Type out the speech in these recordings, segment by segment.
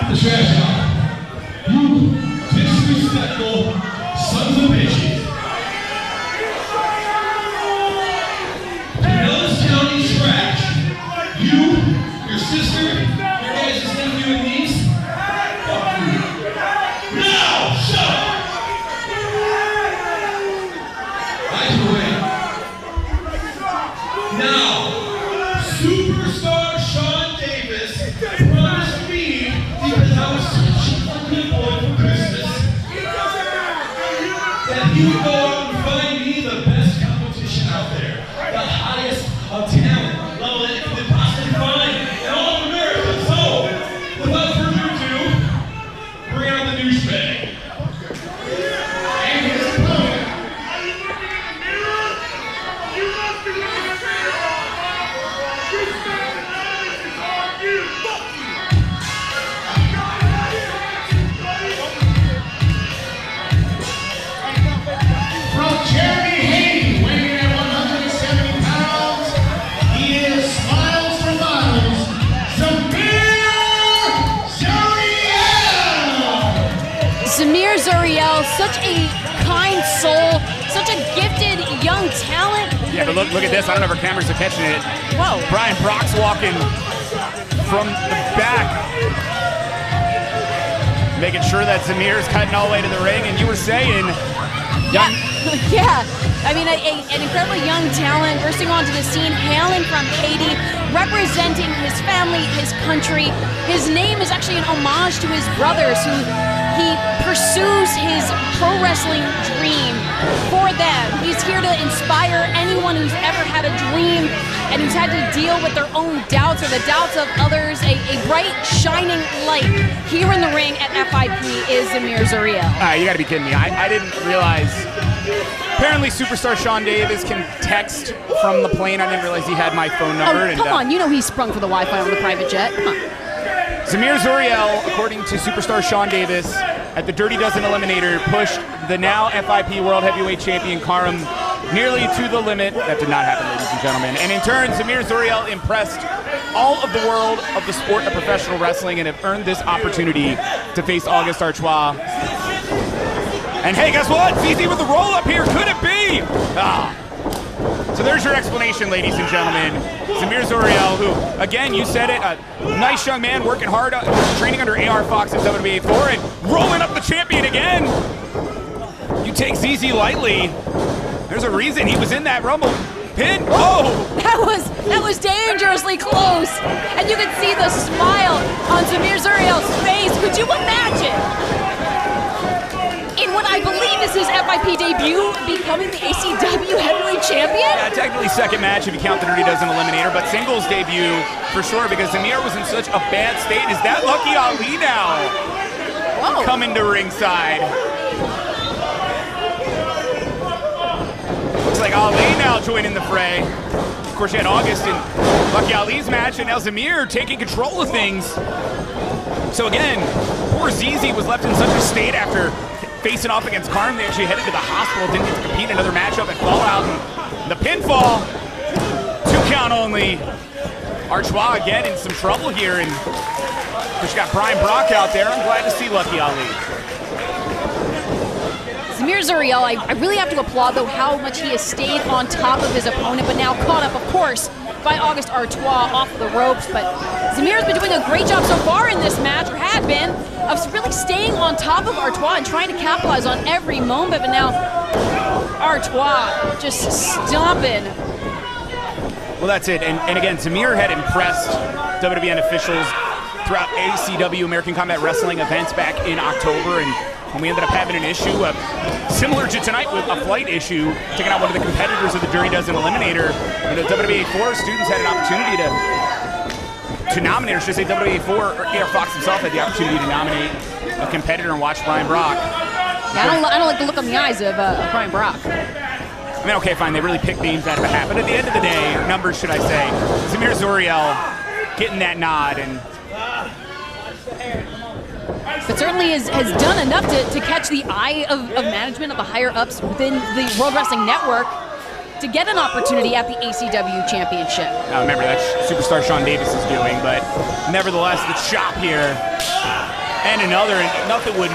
the trash out. You disrespectful sons of bitches. Pinellas County trash. You, your sister, your guys' nephew and niece. Fuck you. Now, shut up! Either way. Now, superstar Sean Davis promised me, because I was such a good boy for Christmas, that he would go out and find me the best competition out there, the highest of talent level that you could possibly find in all of America. So, without further ado, bring out the douchebag. And his opponent. Zamir Zuriel, such a kind soul, such a gifted young talent. Yeah, but look at this. I don't know if our cameras are catching it. Whoa. Brian Brock's walking from the back, making sure that Zamir's cutting all the way to the ring. And you were saying, Yeah. I mean, an incredibly young talent bursting onto the scene, hailing from Haiti, representing his family, his country. His name is actually an homage to his brothers, who he pursues his pro wrestling dream for them. He's here to inspire anyone who's ever had a dream and who's had to deal with their own doubts or the doubts of others. A bright, shining light here in the ring at FIP is Zamir Zuriel. You gotta be kidding me. I didn't realize. Apparently, superstar Sean Davis can text from the plane. I didn't realize he had my phone number. Oh, come on. You know he sprung for the Wi-Fi on the private jet. Come on. Zamir Zuriel, according to superstar Sean Davis, at the Dirty Dozen Eliminator, pushed the now FIP World Heavyweight Champion Karim nearly to the limit. That did not happen, ladies and gentlemen. And in turn, Zamir Zuriel impressed all of the world of the sport of professional wrestling and have earned this opportunity to face August Artois. And hey, guess what? It's easy with the roll-up here. Could it be? So there's your explanation, ladies and gentlemen. Zamir Zuriel, who, again, you said it, a nice young man working hard, training under AR Fox at WWA4 and rolling up the champion again. You take ZZ lightly. There's a reason he was in that Rumble pin. Oh! That was dangerously close. And you could see the smile on Zamir Zuriel's face. Could you imagine? In what I believe is his FIP debut, becoming the ACW heavyweight champion? Yeah, technically second match if you count the Dirty Dozen Eliminator, but singles debut for sure because Zamir was in such a bad state. Is that Lucky Ali now? Whoa. Coming to ringside. Looks like Ali now joining the fray. Of course, you had August in Lucky Ali's match, and now Zamir taking control of things. So again, poor ZZ was left in such a state after facing off against Karim. They actually headed to the hospital, didn't get to compete in another matchup at Fallout. And the pinfall, 2 count only. Artois again in some trouble here, and we got Brian Brock out there. I'm glad to see Lucky Ali. Zamir Zuriel, I really have to applaud, though, how much he has stayed on top of his opponent, but now caught up, of course, by August Artois off the ropes. But Zamir's been doing a great job so far in this match, or had been, of really staying on top of Artois and trying to capitalize on every moment. But now Artois just stomping. Well, that's it. And again, Zamir had impressed WWN officials throughout ACW American Combat Wrestling events back in October, and when we ended up having an issue similar to tonight with a flight issue, taking out one of the competitors of the Dirty Dozen Eliminator, the WWA4 students had an opportunity to nominate, or should I say WWA4, or AR Fox himself had the opportunity to nominate a competitor and watch Brian Brock. Yeah, I don't like the look on the eyes of Brian Brock. I mean, okay, fine, they really picked names out of a hat, but at the end of the day, or numbers should I say, Zamir Zuriel getting that nod, and but certainly has done enough to catch the eye of management, of the higher-ups within the World Wrestling Network to get an opportunity at the ACW Championship. Now remember, that's superstar Sean Davis is doing, but nevertheless, the chop here And another, and nothing would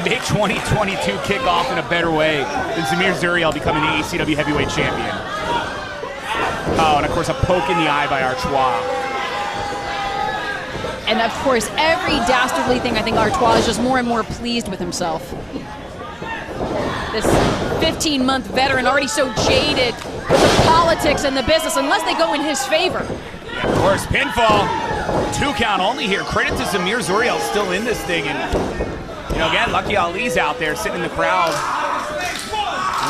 make 2022 kick off in a better way than Zamir Zuriel becoming the ACW heavyweight champion. Oh, and of course a poke in the eye by Artois. And of course, every dastardly thing, I think Artois is just more and more pleased with himself. This 15-month veteran already so jaded with the politics and the business, unless they go in his favor. Yeah, of course, pinfall. 2 count only here. Credit to Zamir Zuriel still in this thing. And, you know, again, Lucky Ali's out there sitting in the crowd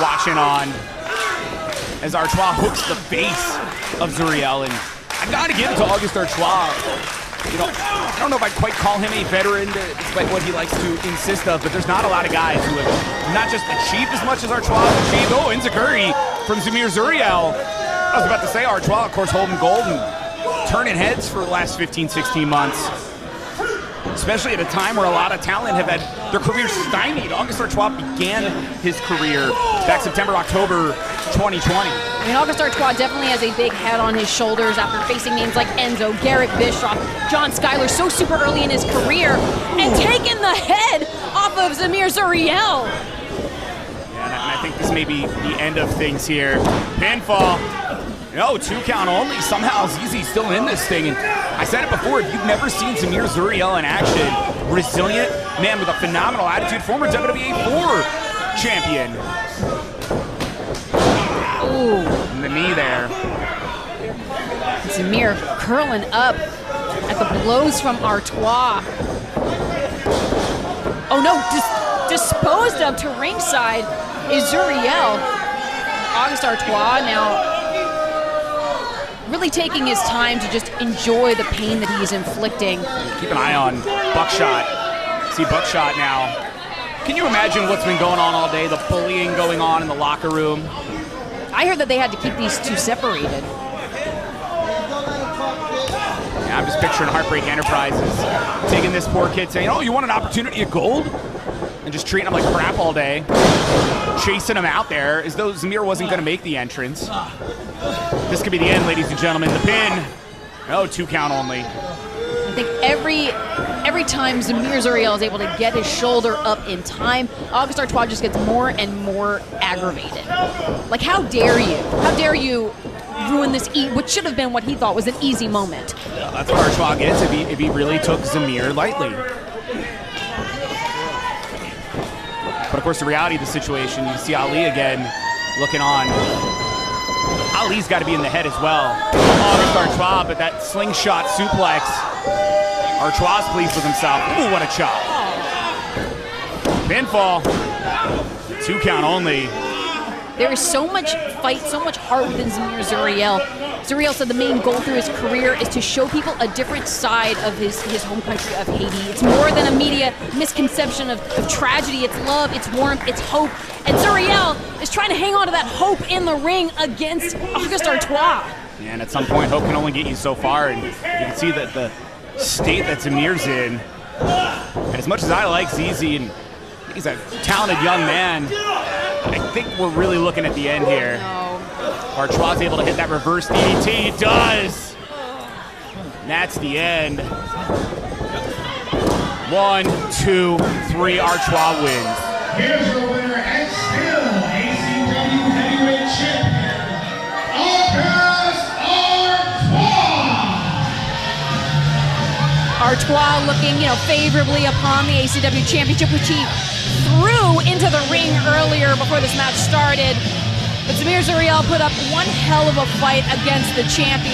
watching on as Artois hooks the face of Zuriel. And I gotta give it to August Artois. You know, I don't know if I'd quite call him a veteran, despite what he likes to insist of, but there's not a lot of guys who have not just achieved as much as Artois has achieved. Oh, Inzaguri from Zamir Zuriel. I was about to say Artois, of course, holding gold and turning heads for the last 15, 16 months. Especially at a time where a lot of talent have had their careers stymied. August Artois began his career back September, October 2020. I mean, August Artois definitely has a big head on his shoulders after facing names like Enzo, Garrett Bischoff, John Schuyler so super early in his career, and taking the head off of Zamir Zuriel. Yeah, and I think this may be the end of things here. Pinfall. No, 2 count only. Somehow Zizi's still in this thing. And I said it before, if you've never seen Zamir Zuriel in action, resilient man with a phenomenal attitude, former WWE 4 champion. Ooh. And the knee there. Zamir curling up at the blows from Artois. Oh no, disposed of to ringside is Zuriel. August Artois now really taking his time to just enjoy the pain that he's inflicting. Keep an eye on Buckshot. See Buckshot now. Can you imagine what's been going on all day? The bullying going on in the locker room. I heard that they had to keep these two separated. Yeah, I'm just picturing Heartbreak Enterprises taking this poor kid saying, oh, you want an opportunity at gold? And just treating him like crap all day. Chasing him out there as though Zamir wasn't going to make the entrance. This could be the end, ladies and gentlemen. The pin. Oh, 2 count only. I think every time Zamir Zuriel is able to get his shoulder up in time, August Artois just gets more and more aggravated. Like, how dare you? How dare you ruin this, what should have been what he thought was an easy moment? Yeah, that's what Artois gets if he really took Zamir lightly. But of course, the reality of the situation, you see Ali again looking on. Ali's got to be in the head as well. August Artois, but that slingshot suplex. Artois pleased with himself. Ooh, what a chop. Pinfall. 2 count only. There is so much fight, so much heart within Zamir Zuriel. Zuriel said the main goal through his career is to show people a different side of his home country of Haiti. It's more than a media misconception of tragedy. It's love, it's warmth, it's hope. And Zuriel is trying to hang on to that hope in the ring against August Artois. Yeah, and at some point, hope can only get you so far. And you can see that the state that Zamir's in. And as much as I like ZZ, and he's a talented young man, I think we're really looking at the end here. Artois able to hit that reverse DDT. He does. And that's the end. 1, 2, 3. Artois wins. Here's your winner and still ACW Heavyweight Champion, August Artois. Artois looking, favorably upon the ACW Championship, which he threw into the ring earlier before this match started. But Zamir Zuriel put up one hell of a fight against the champion.